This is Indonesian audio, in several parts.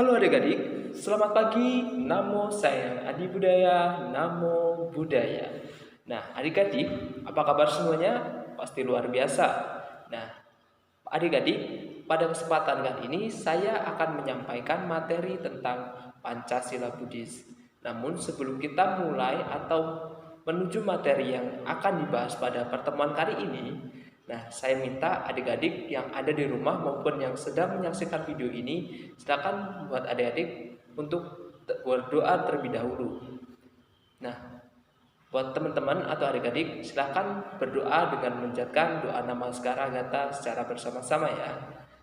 Halo adik-adik, selamat pagi. Namo saya Adi Budaya, Namo Budaya. Nah, adik-adik, apa kabar semuanya? Pasti luar biasa. Nah, adik-adik, pada kesempatan kali ini saya akan menyampaikan materi tentang Pancasila Buddhis. Namun sebelum kita mulai atau menuju materi yang akan dibahas pada pertemuan kali ini, nah, saya minta adik-adik yang ada di rumah maupun yang sedang menyaksikan video ini, silakan buat adik-adik untuk berdoa terlebih dahulu. Nah, buat teman-teman atau adik-adik, silakan berdoa dengan mengucapkan doa Namaskara Gata secara bersama-sama ya.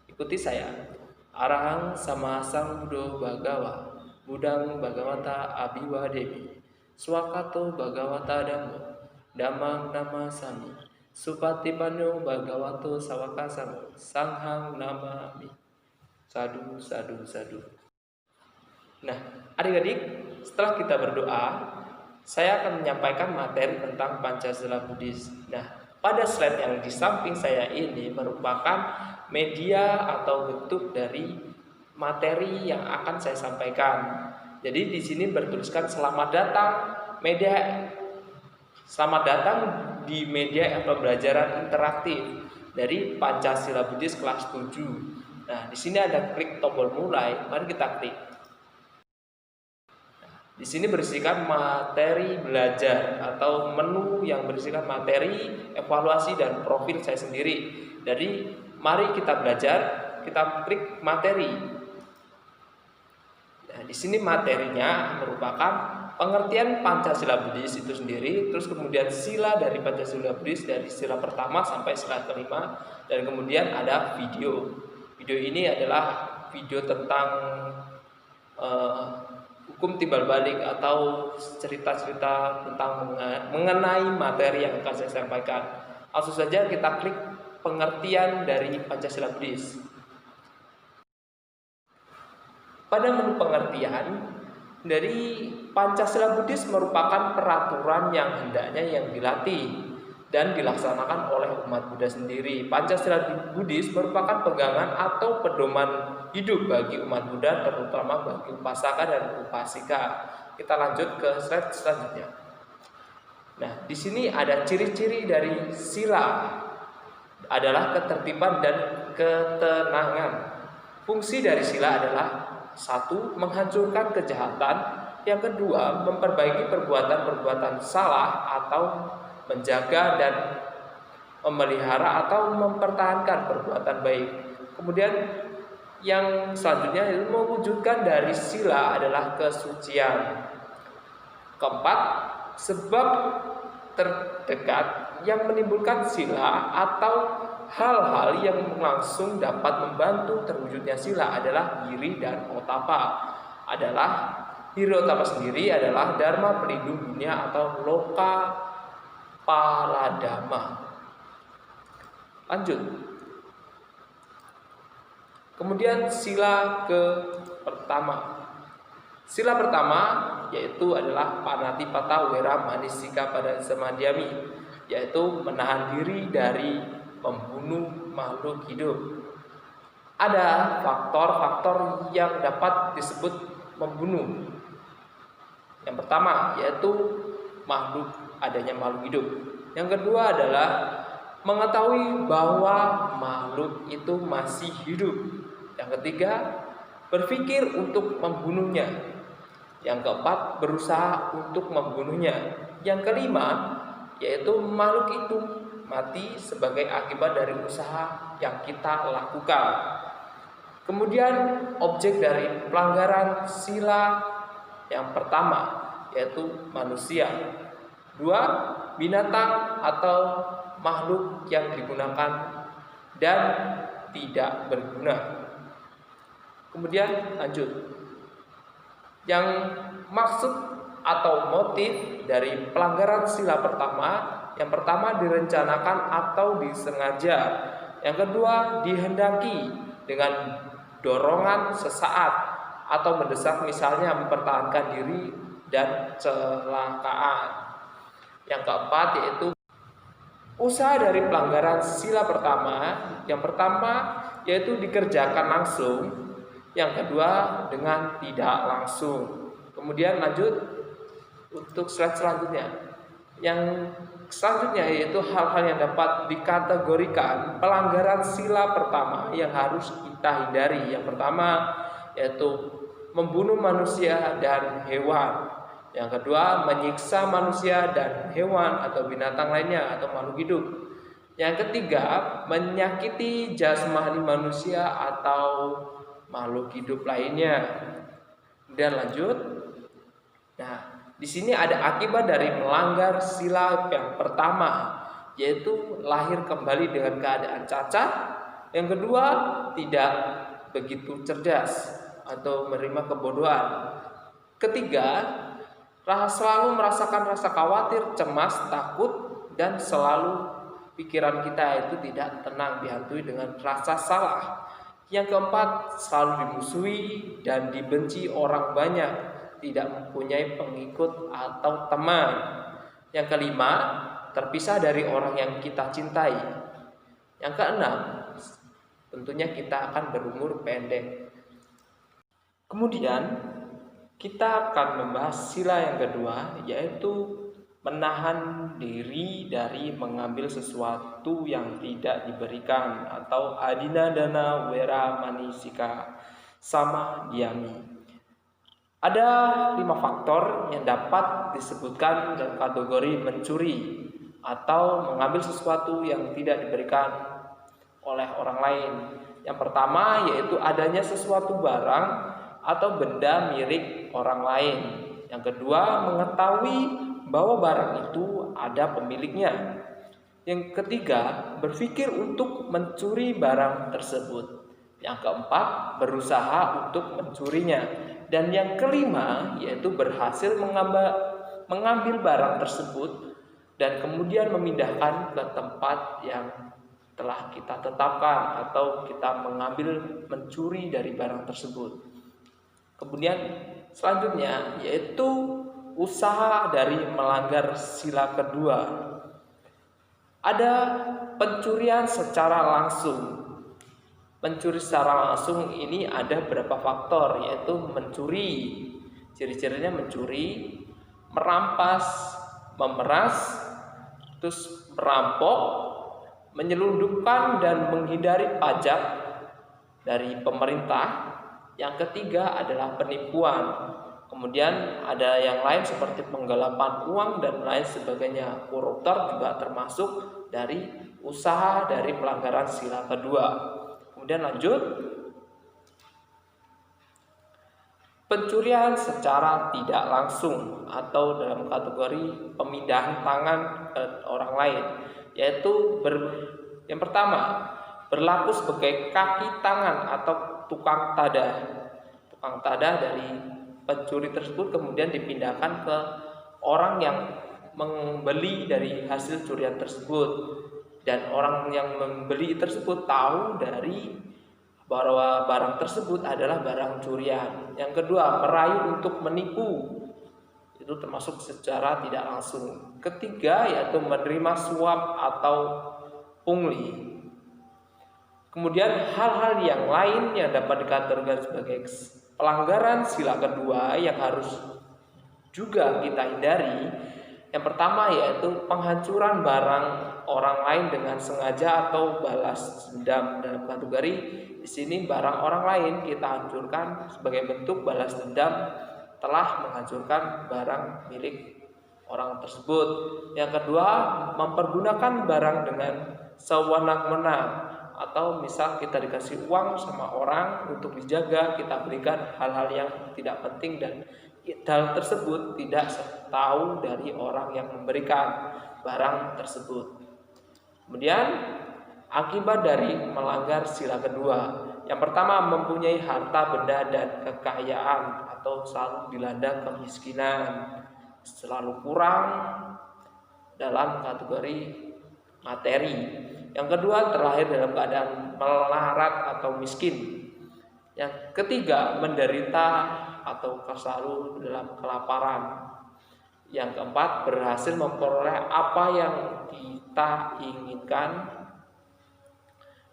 Ikuti saya. Arahang sama sang Buddho Bhagawa, Budang Bhagawata Abiwa Dewi, Swakato Bhagawata Dhammo, Dhammang Namasami, Supatipanno Bhagavato Sawakasamo, Sanghang Namami. Sadu, sadu, sadu. Nah, adik-adik, setelah kita berdoa, saya akan menyampaikan materi tentang Pancasila Buddhis. Nah, pada slide yang di samping saya ini merupakan media atau bentuk dari materi yang akan saya sampaikan. Jadi di sini bertuliskan selamat datang di media pembelajaran interaktif dari Pancasila Buddhis kelas 7. Nah, di sini ada klik tombol mulai, mari kita klik. Di sini berisikan materi belajar atau menu yang berisikan materi, evaluasi dan profil saya sendiri. Jadi, mari kita belajar, kita klik materi. Nah, di sini materinya merupakan pengertian Pancasila Buddhis itu sendiri, terus kemudian sila dari Pancasila Buddhis dari sila pertama sampai sila kelima, dan kemudian ada video. Video ini adalah video tentang hukum timbal balik atau cerita-cerita tentang mengenai materi yang akan saya sampaikan. Langsung saja kita klik pengertian dari Pancasila Buddhis. Pada menu pengertian dari Pancasila Buddhis merupakan peraturan yang hendaknya yang dilatih dan dilaksanakan oleh umat Buddha sendiri. Pancasila Buddhis merupakan pegangan atau pedoman hidup bagi umat Buddha, terutama bagi upasaka dan upasika. Kita lanjut ke slide selanjutnya. Nah, di sini ada ciri-ciri dari sila adalah ketertiban dan ketenangan. Fungsi dari sila adalah 1. Menghancurkan kejahatan. Yang kedua, memperbaiki perbuatan-perbuatan salah atau menjaga dan memelihara atau mempertahankan perbuatan baik. Kemudian yang selanjutnya mewujudkan dari sila adalah kesucian. Keempat, sebab terdekat yang menimbulkan sila atau hal-hal yang langsung dapat membantu terwujudnya sila adalah hiri dan otapa. Hiri otapa sendiri adalah dharma pelindung dunia atau loka paladama. Lanjut. Kemudian sila pertama. Sila pertama yaitu adalah panatipata wera manisika pada samadhyami, yaitu menahan diri dari membunuh makhluk hidup. Ada faktor-faktor yang dapat disebut membunuh. Yang pertama yaitu adanya makhluk hidup. Yang kedua adalah mengetahui bahwa makhluk itu masih hidup. Yang ketiga, berpikir untuk membunuhnya. Yang keempat, berusaha untuk membunuhnya. Yang kelima, yaitu makhluk itu mati sebagai akibat dari usaha yang kita lakukan. Kemudian objek dari pelanggaran sila yang pertama yaitu manusia. 2. Binatang atau makhluk yang digunakan dan tidak berguna. Kemudian lanjut. Yang maksud atau motif dari pelanggaran sila pertama, yang pertama direncanakan atau disengaja. Yang kedua dihendaki dengan dorongan sesaat atau mendesak, misalnya mempertahankan diri dan kecelakaan. Yang keempat yaitu usaha dari pelanggaran sila pertama. Yang pertama yaitu dikerjakan langsung. Yang kedua dengan tidak langsung. Kemudian lanjut untuk slide selanjutnya. Yang selanjutnya yaitu hal-hal yang dapat dikategorikan pelanggaran sila pertama yang harus kita hindari. Yang pertama yaitu membunuh manusia dan hewan. Yang kedua, menyiksa manusia dan hewan atau binatang lainnya atau makhluk hidup. Yang ketiga, menyakiti jasmani manusia atau makhluk hidup lainnya. Kemudian lanjut. Nah, di sini ada akibat dari melanggar sila yang pertama, yaitu lahir kembali dengan keadaan cacat. Yang kedua, tidak begitu cerdas atau menerima kebodohan. Ketiga, selalu merasakan rasa khawatir, cemas, takut, dan selalu pikiran kita itu tidak tenang, dihantui dengan rasa salah. Yang keempat, selalu dimusuhi dan dibenci orang banyak, tidak mempunyai pengikut atau teman. Yang kelima, terpisah dari orang yang kita cintai. Yang keenam, tentunya kita akan berumur pendek. Kemudian kita akan membahas sila yang kedua, yaitu menahan diri dari mengambil sesuatu yang tidak diberikan atau adina dana wera manisika sama diami. Ada 5 faktor yang dapat disebutkan dalam kategori mencuri atau mengambil sesuatu yang tidak diberikan oleh orang lain. Yang pertama yaitu adanya sesuatu barang atau benda milik orang lain. Yang kedua, mengetahui bahwa barang itu ada pemiliknya. Yang ketiga, berpikir untuk mencuri barang tersebut. Yang keempat, berusaha untuk mencurinya. Dan yang kelima, yaitu berhasil mengambil barang tersebut dan kemudian memindahkan ke tempat yang telah kita tetapkan atau kita mencuri dari barang tersebut. Kemudian selanjutnya yaitu usaha dari melanggar sila kedua. Ada pencurian secara langsung. Mencuri secara langsung ini ada beberapa faktor, yaitu mencuri. Ciri-cirinya mencuri, merampas, memeras, terus merampok, menyelundupkan dan menghindari pajak dari pemerintah. Yang ketiga adalah penipuan. Kemudian ada yang lain seperti penggelapan uang dan lain sebagainya. Koruptor juga termasuk dari usaha dari pelanggaran sila kedua. Kemudian lanjut. Pencurian secara tidak langsung atau dalam kategori pemindahan tangan ke orang lain, yaitu yang pertama berlaku sebagai kaki tangan atau tukang tadah. Tukang tadah dari pencuri tersebut kemudian dipindahkan ke orang yang membeli dari hasil curian tersebut, dan orang yang membeli tersebut tahu dari bahwa barang tersebut adalah barang curian. Yang kedua, merayu untuk menipu, itu termasuk secara tidak langsung. Ketiga yaitu menerima suap atau pungli. Kemudian hal-hal yang lain yang dapat dikategorikan sebagai pelanggaran sila kedua yang harus juga kita hindari. Yang pertama yaitu penghancuran barang orang lain dengan sengaja atau balas dendam. Dalam kategori di sini barang orang lain kita hancurkan sebagai bentuk balas dendam telah menghancurkan barang milik orang tersebut. Yang kedua, mempergunakan barang dengan sewenang-wenang. Atau misal kita dikasih uang sama orang untuk dijaga, kita berikan hal-hal yang tidak penting dan hal tersebut tidak tahu dari orang yang memberikan barang tersebut. Kemudian akibat dari melanggar sila kedua. Yang pertama, mempunyai harta benda dan kekayaan atau selalu dilanda kemiskinan, selalu kurang dalam kategori materi. Yang kedua, terlahir dalam keadaan melarat atau miskin. Yang ketiga, menderita atau selalu dalam kelaparan. Yang keempat, berhasil memperoleh apa yang kita inginkan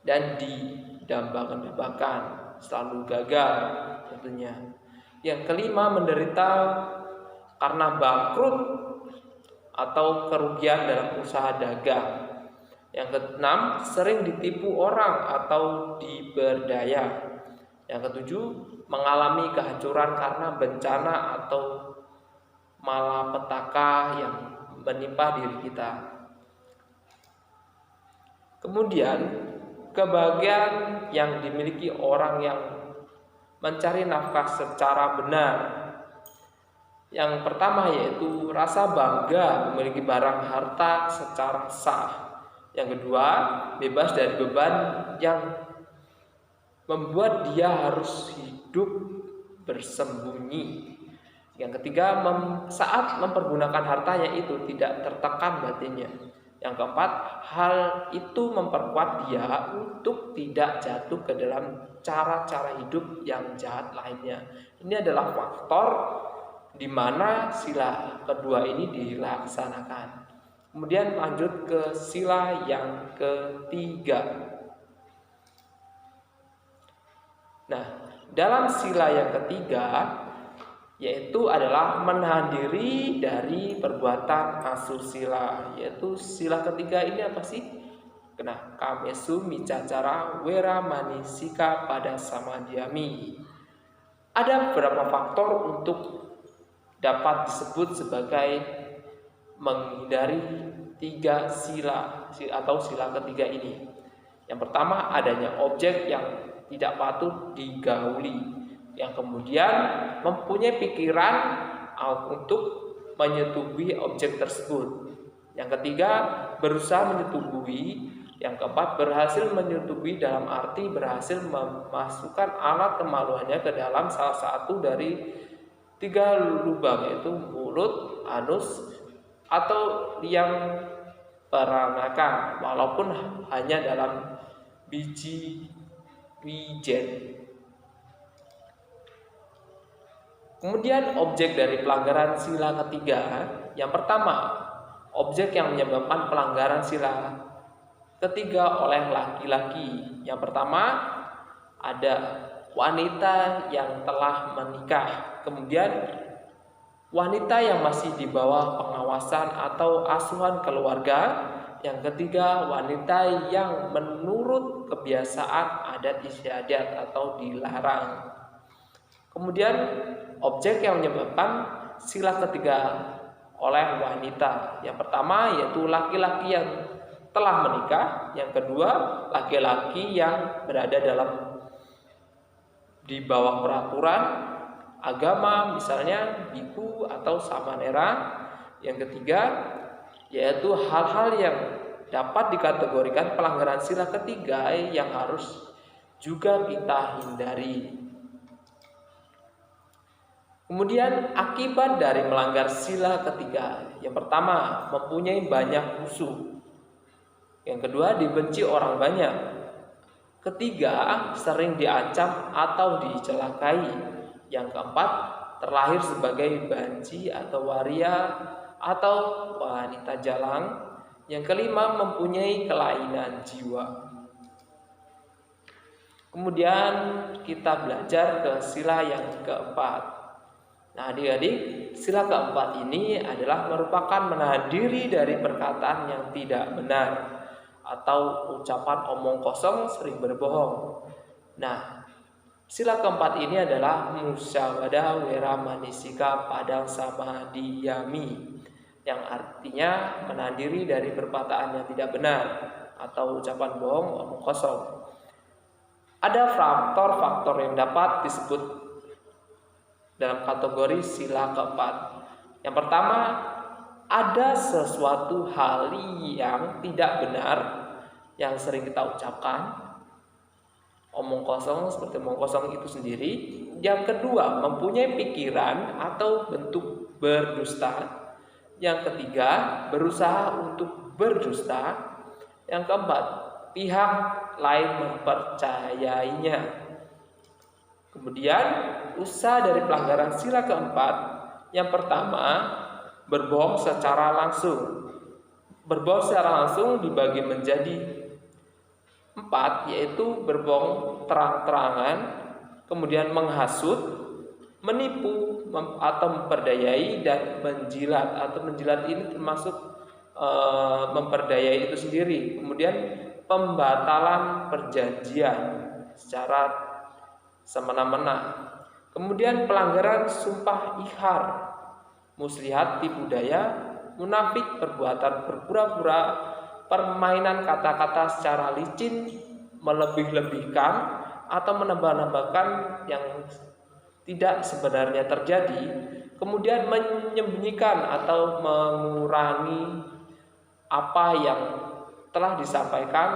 dan didambakan-dambakan. selalu gagal tentunya. Yang kelima, menderita karena bangkrut atau kerugian dalam usaha dagang. Yang keenam, sering ditipu orang atau diberdaya. Yang ketujuh, mengalami kehancuran karena bencana atau malapetaka yang menimpa diri kita. Kemudian, kebahagiaan yang dimiliki orang yang mencari nafkah secara benar. Yang pertama yaitu rasa bangga memiliki barang harta secara sah. Yang kedua, bebas dari beban yang membuat dia harus hidup bersembunyi. Yang ketiga, saat mempergunakan hartanya itu tidak tertekan batinnya. Yang keempat, hal itu memperkuat dia untuk tidak jatuh ke dalam cara-cara hidup yang jahat lainnya. Ini adalah faktor di mana sila kedua ini dilaksanakan. Kemudian lanjut ke sila yang ketiga. Nah, dalam sila yang ketiga yaitu adalah menahan diri dari perbuatan asusila. Yaitu sila ketiga ini apa sih? Nah, kamesu micacara wera manisika pada samadhyami. Ada beberapa faktor untuk dapat disebut sebagai menghindari tiga sila atau sila ketiga ini. Yang pertama, adanya objek yang tidak patut digauli, yang kemudian mempunyai pikiran untuk menyetubuhi objek tersebut. Yang ketiga, berusaha menyetubuhi. Yang keempat, berhasil menyetubuhi dalam arti berhasil memasukkan alat kemaluannya ke dalam salah satu dari tiga lubang, yaitu mulut, anus, atau liang peranaka, walaupun hanya dalam biji wijen. Kemudian objek dari pelanggaran sila ketiga, yang pertama, objek yang menyebabkan pelanggaran sila ketiga oleh laki-laki. Yang pertama, ada wanita yang telah menikah. Kemudian wanita yang masih di bawah pengawasan atau asuhan keluarga. Yang ketiga, wanita yang menurut kebiasaan adat istiadat atau dilarang. Kemudian objek yang menyebabkan sila ketiga oleh wanita. Yang pertama yaitu laki-laki yang telah menikah. Yang kedua, laki-laki yang berada di bawah peraturan agama, misalnya biku atau samanera. Yang ketiga yaitu hal-hal yang dapat dikategorikan pelanggaran sila ketiga yang harus juga kita hindari. Kemudian akibat dari melanggar sila ketiga, yang pertama, mempunyai banyak musuh. Yang kedua, dibenci orang banyak. Ketiga, sering diancam atau dicelakai. Yang keempat, terlahir sebagai banci atau waria atau wanita jalang. Yang kelima, mempunyai kelainan jiwa. Kemudian kita belajar ke sila yang keempat. Nah, adik-adik, sila keempat ini adalah merupakan menahan diri dari perkataan yang tidak benar atau ucapan omong kosong, sering berbohong. Nah, sila keempat ini adalah musyawadah wera manisika padang samadhyami, yang artinya menahan diri dari perkataan yang tidak benar atau ucapan bohong, omong kosong. Ada faktor-faktor yang dapat disebut dalam kategori sila keempat. Yang pertama, ada sesuatu hal yang tidak benar yang sering kita ucapkan, omong kosong, seperti omong kosong itu sendiri. Yang kedua, mempunyai pikiran atau bentuk berdusta. Yang ketiga, berusaha untuk berdusta. Yang keempat, pihak lain mempercayainya. Kemudian usaha dari pelanggaran sila keempat, yang pertama, berbohong secara langsung. Berbohong secara langsung dibagi menjadi 4, yaitu berbohong terang-terangan, kemudian menghasut, menipu, atau memperdayai, dan menjilat. Atau menjilat ini termasuk memperdayai itu sendiri. Kemudian pembatalan perjanjian secara semena-mena. Kemudian pelanggaran sumpah ikhar, muslihat, tipu daya, munafik, perbuatan berpura-pura, permainan kata-kata secara licin, melebih-lebihkan atau menambah-nambahkan yang tidak sebenarnya terjadi, kemudian menyembunyikan atau mengurangi apa yang telah disampaikan,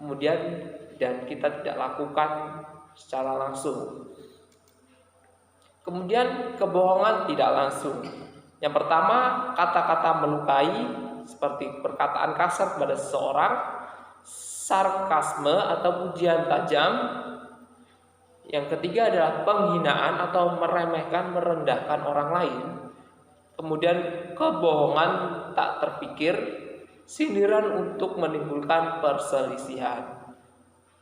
kemudian dan kita tidak lakukan secara langsung. Kemudian kebohongan tidak langsung. Yang pertama, kata-kata melukai seperti perkataan kasar kepada seseorang, sarkasme atau pujian tajam. Yang ketiga adalah penghinaan atau meremehkan, merendahkan orang lain. Kemudian kebohongan tak terpikir, sindiran untuk menimbulkan perselisihan.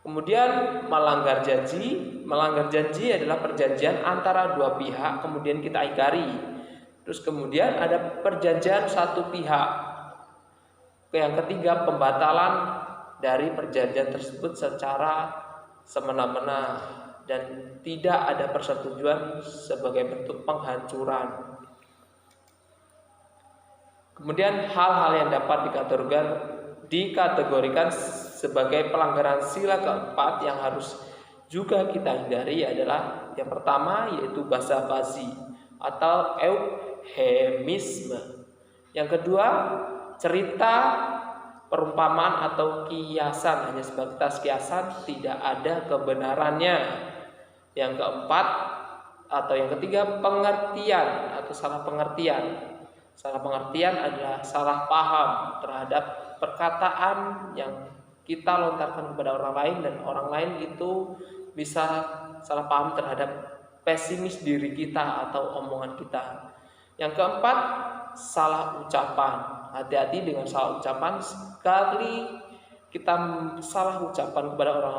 Kemudian melanggar janji. Melanggar janji adalah perjanjian antara dua pihak kemudian kita ingkari. Terus kemudian ada perjanjian satu pihak. Yang ketiga, pembatalan dari perjanjian tersebut secara semena-mena dan tidak ada persetujuan sebagai bentuk penghancuran. Kemudian hal-hal yang dapat dikategorikan sebagai pelanggaran sila keempat yang harus juga kita hindari adalah yang pertama, yaitu basa-basi atau eufemisme. Yang kedua, cerita, perumpamaan atau kiasan, hanya sebatas kiasan, tidak ada kebenarannya. Yang keempat atau yang ketiga, pengertian atau salah pengertian. Salah pengertian adalah salah paham terhadap perkataan yang kita lontarkan kepada orang lain, dan orang lain itu bisa salah paham terhadap pesimis diri kita atau omongan kita. Yang keempat, salah ucapan. Hati-hati dengan salah ucapan. Sekali kita salah ucapan kepada orang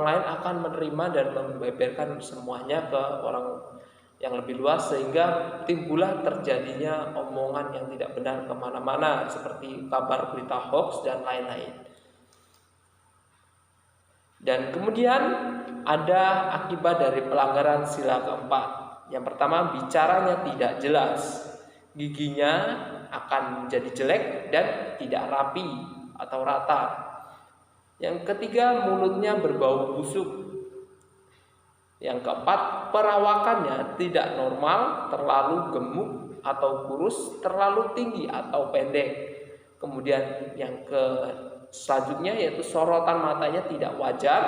lain akan menerima dan membeberkan semuanya ke orang yang lebih luas, sehingga timbullah terjadinya omongan yang tidak benar kemana-mana seperti kabar berita hoax dan lain-lain. Dan kemudian ada akibat dari pelanggaran sila keempat. Yang pertama, bicaranya tidak jelas, giginya akan menjadi jelek dan tidak rapi atau rata. Yang ketiga, mulutnya berbau busuk. Yang keempat, perawakannya tidak normal, terlalu gemuk atau kurus, terlalu tinggi atau pendek. Kemudian yang selanjutnya yaitu sorotan matanya tidak wajar.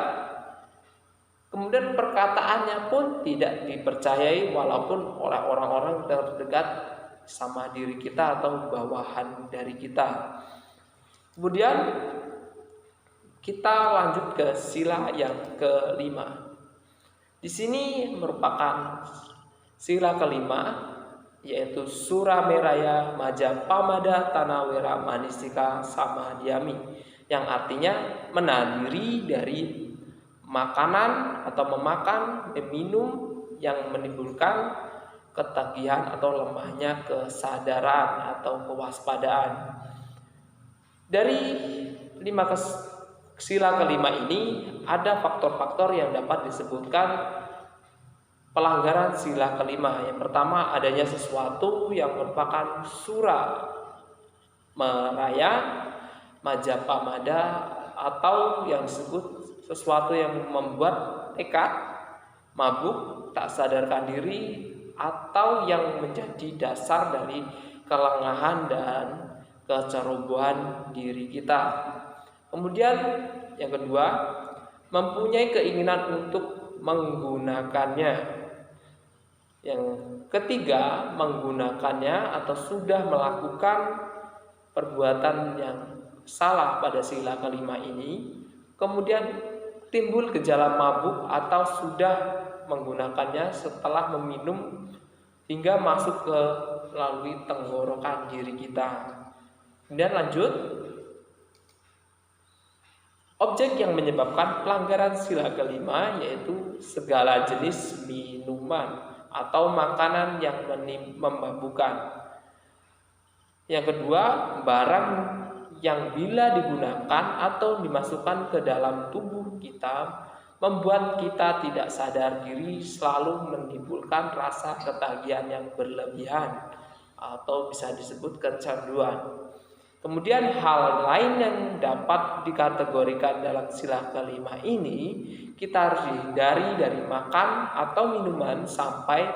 Kemudian perkataannya pun tidak dipercayai walaupun oleh orang-orang terdekat sama diri kita atau bawahan dari kita. Kemudian kita lanjut ke sila yang kelima. Di sini merupakan sila kelima, yaitu Surameraya Majapamada Tanawera Manistika Samadhyami, yang artinya menahan diri dari makanan atau memakan, minum yang menimbulkan ketagihan atau lemahnya kesadaran atau kewaspadaan. Dari sila kelima ini ada faktor-faktor yang dapat disebutkan pelanggaran sila kelima. Yang pertama, adanya sesuatu yang merupakan sura meraya majapamada, atau yang disebut sesuatu yang membuat tekad, mabuk, tak sadarkan diri, atau yang menjadi dasar dari kelengahan dan kecerobohan diri kita. Kemudian yang kedua, mempunyai keinginan untuk menggunakannya. Yang ketiga, menggunakannya atau sudah melakukan perbuatan yang salah pada sila kelima ini. Kemudian timbul gejala mabuk atau sudah menggunakannya setelah meminum hingga masuk ke melalui tenggorokan diri kita. Kemudian lanjut, Objek yang menyebabkan pelanggaran sila kelima yaitu segala jenis minuman atau makanan yang memabukkan. Yang kedua, barang yang bila digunakan atau dimasukkan ke dalam tubuh kita membuat kita tidak sadar diri, selalu menimbulkan rasa ketagihan yang berlebihan atau bisa disebut kecanduan. Kemudian hal lain yang dapat dikategorikan dalam sila kelima ini, kita harus dihindari dari makan atau minuman sampai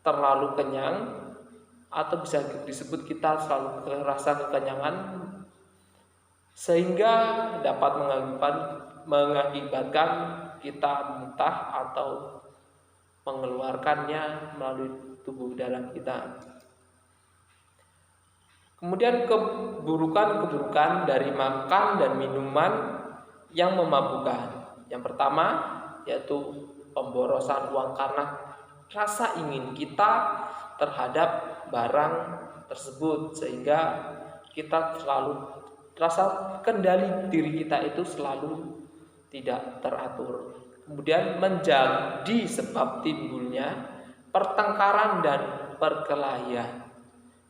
terlalu kenyang, atau bisa disebut kita selalu merasa kekenyangan sehingga dapat mengakibatkan kita muntah atau mengeluarkannya melalui tubuh dalam kita. Kemudian keburukan-keburukan dari makan dan minuman yang memabukkan. Yang pertama yaitu pemborosan uang karena rasa ingin kita terhadap barang tersebut, sehingga kita selalu rasa kendali diri kita itu selalu tidak teratur. Kemudian menjadi sebab timbulnya pertengkaran dan perkelahian.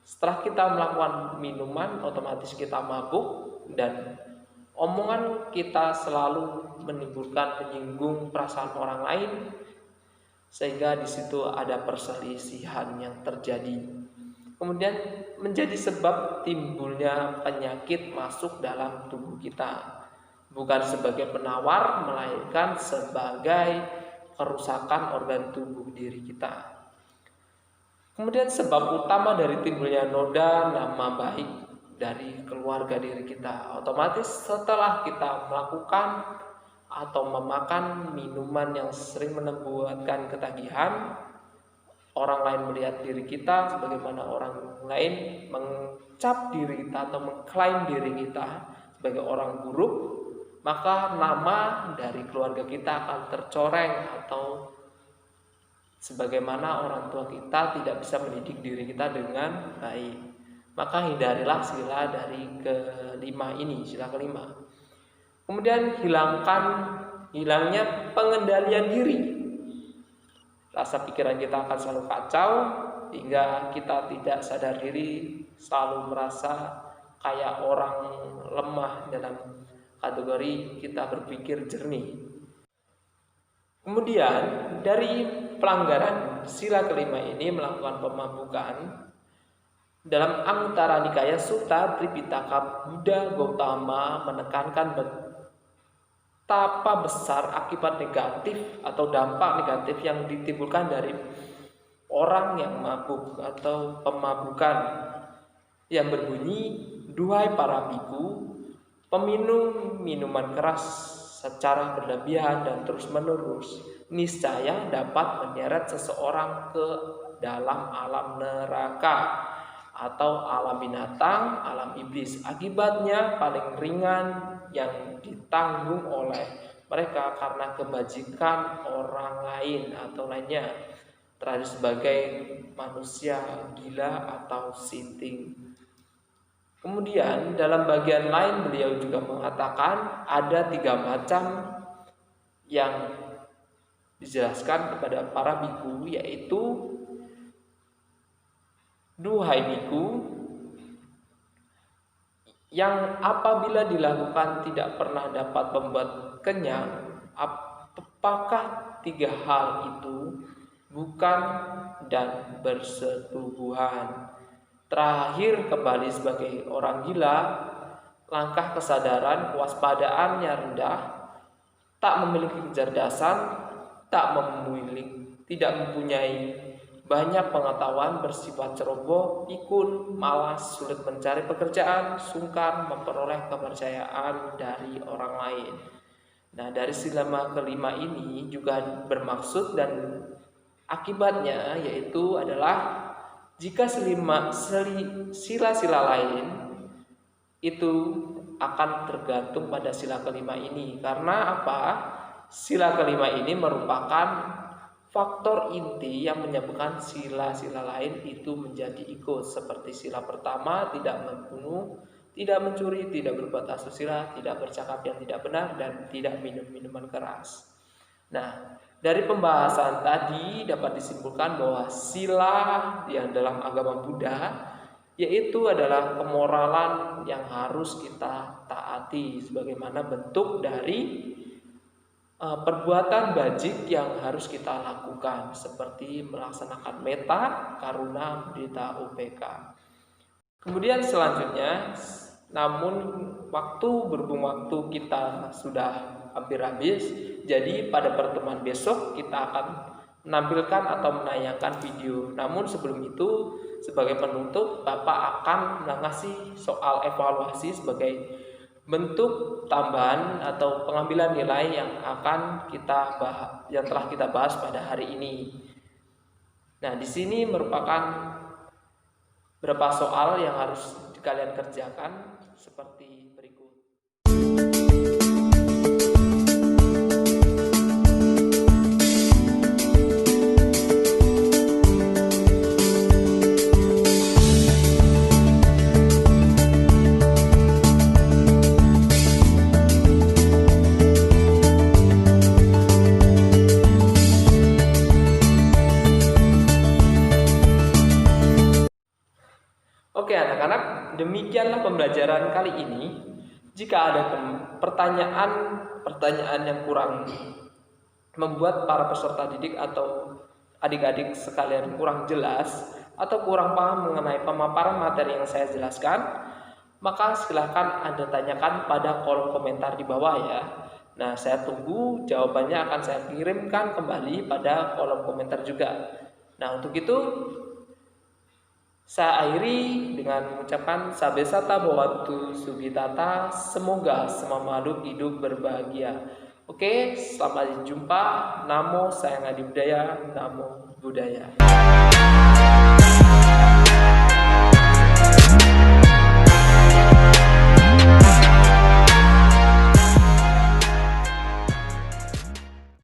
Setelah kita melakukan minuman, otomatis kita mabuk dan omongan kita selalu menimbulkan menyinggung perasaan orang lain, sehingga di situ ada perselisihan yang terjadi. Kemudian menjadi sebab timbulnya penyakit masuk dalam tubuh kita, bukan sebagai penawar, melainkan sebagai kerusakan organ tubuh diri kita. Kemudian sebab utama dari timbulnya noda nama baik dari keluarga diri kita, otomatis setelah kita melakukan atau memakan minuman yang sering membuatkan ketagihan, orang lain melihat diri kita sebagaimana orang lain mencap diri kita atau mengklaim diri kita sebagai orang buruk, maka nama dari keluarga kita akan tercoreng, atau sebagaimana orang tua kita tidak bisa mendidik diri kita dengan baik. Maka hindarilah sila dari kelima ini, sila kelima. Kemudian hilangnya pengendalian diri. Rasa pikiran kita akan selalu kacau hingga kita tidak sadar diri, selalu merasa kayak orang lemah dalam kategori kita berpikir jernih. Kemudian dari pelanggaran sila kelima ini melakukan pemabukan, dalam Anguttara Nikaya Sutta Tripitaka, Buddha Gautama menekankan betapa besar akibat negatif atau dampak negatif yang ditimbulkan dari orang yang mabuk atau pemabukan, yang berbunyi, "Duhai para biku, peminum minuman keras secara berlebihan dan terus-menerus niscaya dapat menyeret seseorang ke dalam alam neraka atau alam binatang, alam iblis. Akibatnya paling ringan yang ditanggung oleh mereka karena kebajikan orang lain atau lainnya, terhadap sebagai manusia gila atau sinting." Kemudian dalam bagian lain beliau juga mengatakan ada 3 macam yang dijelaskan kepada para biku, yaitu, "Duhai biku, yang apabila dilakukan tidak pernah dapat membuat kenyang, apakah 3 hal itu bukan dan bersetubuhan? Terakhir kembali sebagai orang gila, langkah kesadaran, kewaspadaannya rendah, tak memiliki kecerdasan, tidak mempunyai banyak pengetahuan, bersifat ceroboh, pikun, malas, sulit mencari pekerjaan, sungkan memperoleh kepercayaan dari orang lain." Nah, dari sila kelima ini juga bermaksud dan akibatnya yaitu adalah jika sila-sila lain itu akan tergantung pada sila kelima ini. Karena apa? Sila kelima ini merupakan faktor inti yang menyebabkan sila-sila lain itu menjadi ikut. Seperti sila pertama, tidak membunuh, tidak mencuri, tidak berbuat asusila, tidak bercakap yang tidak benar, dan tidak minum minuman keras. Nah, dari pembahasan tadi dapat disimpulkan bahwa sila yang dalam agama Buddha yaitu adalah kemoralan yang harus kita taati sebagaimana bentuk dari perbuatan bajik yang harus kita lakukan seperti melaksanakan metta, karuna, mudita, upeka. Kemudian selanjutnya, namun berhubung waktu kita sudah hampir habis, jadi pada pertemuan besok kita akan menampilkan atau menayangkan video. Namun sebelum itu, sebagai penutup, Bapak akan mengasih soal evaluasi sebagai bentuk tambahan atau pengambilan nilai yang akan kita bahas, yang telah kita bahas pada hari ini. Nah, di sini merupakan beberapa soal yang harus kalian kerjakan seperti berikut. Oke anak-anak, demikianlah pembelajaran kali ini. Jika ada pertanyaan yang kurang membuat para peserta didik atau adik-adik sekalian kurang jelas atau kurang paham mengenai pemaparan materi yang saya jelaskan, maka silahkan Anda tanyakan pada kolom komentar di bawah ya. Nah, saya tunggu jawabannya, akan saya kirimkan kembali pada kolom komentar juga. Nah, untuk itu saya akhiri dengan mengucapkan Sabesata Bhawatu Sukhitata, semoga semua makhluk hidup berbahagia. Oke, selamat jumpa. Namo Sayang Adi Budaya, Namo Buddhaya.